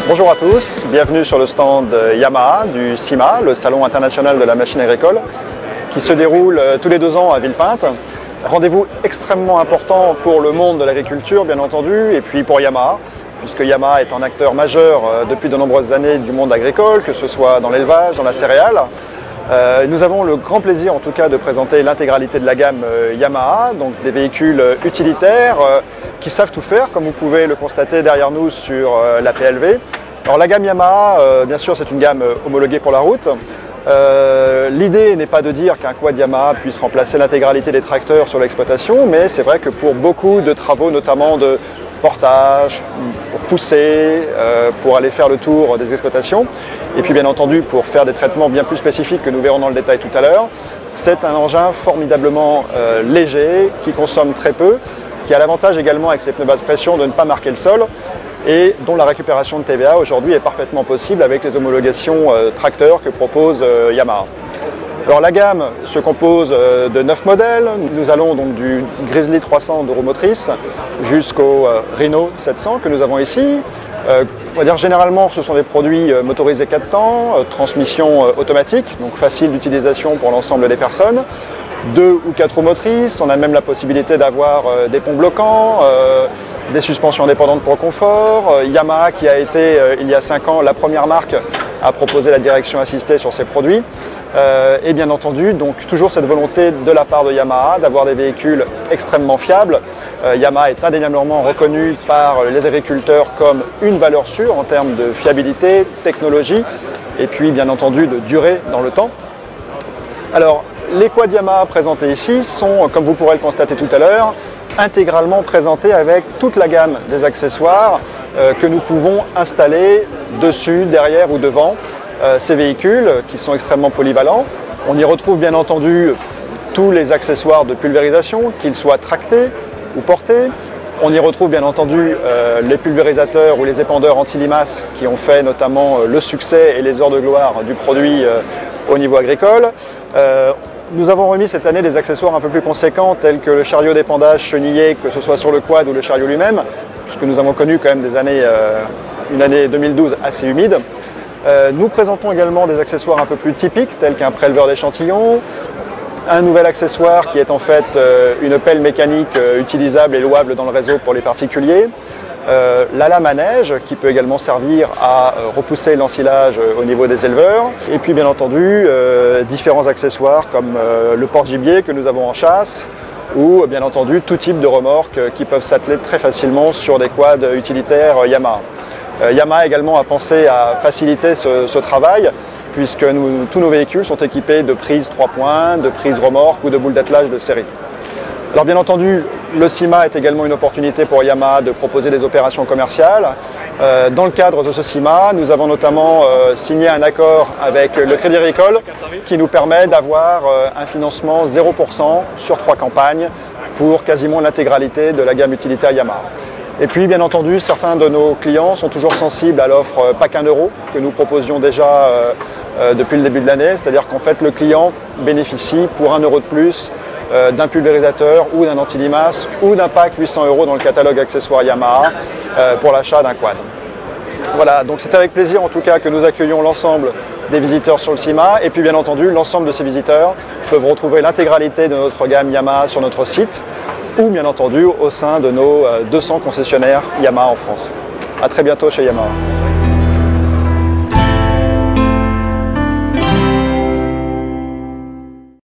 Bonjour à tous, bienvenue sur le stand Yamaha du SIMA, le Salon international de la machine agricole, qui se déroule tous les 2 ans à Villepinte. Rendez-vous extrêmement important pour le monde de l'agriculture, bien entendu, et puis pour Yamaha, puisque Yamaha est un acteur majeur depuis de nombreuses années du monde agricole, que ce soit dans l'élevage, dans la céréale. Nous avons le grand plaisir en tout cas de présenter l'intégralité de la gamme Yamaha, donc des véhicules utilitaires qui savent tout faire, comme vous pouvez le constater derrière nous sur la PLV. Alors la gamme Yamaha, bien sûr c'est une gamme homologuée pour la route. L'idée n'est pas de dire qu'un quad Yamaha puisse remplacer l'intégralité des tracteurs sur l'exploitation, mais c'est vrai que pour beaucoup de travaux, notamment de portage, pour pousser, pour aller faire le tour des exploitations, et puis bien entendu pour faire des traitements bien plus spécifiques que nous verrons dans le détail tout à l'heure, c'est un engin formidablement léger, qui consomme très peu, qui a l'avantage également avec ses pneus basse pression de ne pas marquer le sol, et dont la récupération de TVA aujourd'hui est parfaitement possible avec les homologations tracteurs que propose Yamaha. Alors la gamme se compose de 9 modèles. Nous allons donc du Grizzly 300 de roue motrice jusqu'au Rhino 700 que nous avons ici. On va dire généralement ce sont des produits motorisés 4 temps, transmission automatique, donc facile d'utilisation pour l'ensemble des personnes. 2 ou 4 roues motrices, on a même la possibilité d'avoir des ponts bloquants, des suspensions indépendantes pour le confort. Yamaha qui a été il y a 5 ans la première marque à proposer la direction assistée sur ses produits. Et bien entendu, donc toujours cette volonté de la part de Yamaha d'avoir des véhicules extrêmement fiables. Yamaha est indéniablement reconnu par les agriculteurs comme une valeur sûre en termes de fiabilité, technologie et puis bien entendu de durée dans le temps. Alors les quads Yamaha présentés ici sont, comme vous pourrez le constater tout à l'heure, intégralement présentés avec toute la gamme des accessoires que nous pouvons installer dessus, derrière ou devant ces véhicules qui sont extrêmement polyvalents. On y retrouve bien entendu tous les accessoires de pulvérisation, qu'ils soient tractés ou portés. On y retrouve bien entendu les pulvérisateurs ou les épandeurs anti-limaces qui ont fait notamment le succès et les heures de gloire du produit au niveau agricole. Nous avons remis cette année des accessoires un peu plus conséquents tels que le chariot d'épandage chenillé, que ce soit sur le quad ou le chariot lui-même, puisque nous avons connu quand même une année 2012 assez humide. Nous présentons également des accessoires un peu plus typiques tels qu'un préleveur d'échantillons, un nouvel accessoire qui est en fait une pelle mécanique utilisable et louable dans le réseau pour les particuliers, la lame à neige qui peut également servir à repousser l'ensilage au niveau des éleveurs, et puis bien entendu différents accessoires comme le porte-gibier que nous avons en chasse, ou bien entendu tout type de remorques qui peuvent s'atteler très facilement sur des quads utilitaires Yamaha. Yamaha également a pensé à faciliter ce travail puisque tous nos véhicules sont équipés de prises 3 points, de prises remorques ou de boules d'attelage de série. Alors bien entendu, le SIMA est également une opportunité pour Yamaha de proposer des opérations commerciales. Dans le cadre de ce SIMA, nous avons notamment signé un accord avec le Crédit Agricole qui nous permet d'avoir un financement 0% sur 3 campagnes pour quasiment l'intégralité de la gamme utilitaire Yamaha. Et puis bien entendu, certains de nos clients sont toujours sensibles à l'offre Pack 1 euro que nous proposions déjà depuis le début de l'année, c'est-à-dire qu'en fait le client bénéficie pour 1 euro de plus d'un pulvérisateur ou d'un anti-limace ou d'un pack 800 € dans le catalogue accessoires Yamaha pour l'achat d'un quad. Voilà, donc c'est avec plaisir en tout cas que nous accueillons l'ensemble des visiteurs sur le SIMA, et puis bien entendu l'ensemble de ces visiteurs peuvent retrouver l'intégralité de notre gamme Yamaha sur notre site ou bien entendu au sein de nos 200 concessionnaires Yamaha en France. A très bientôt chez Yamaha.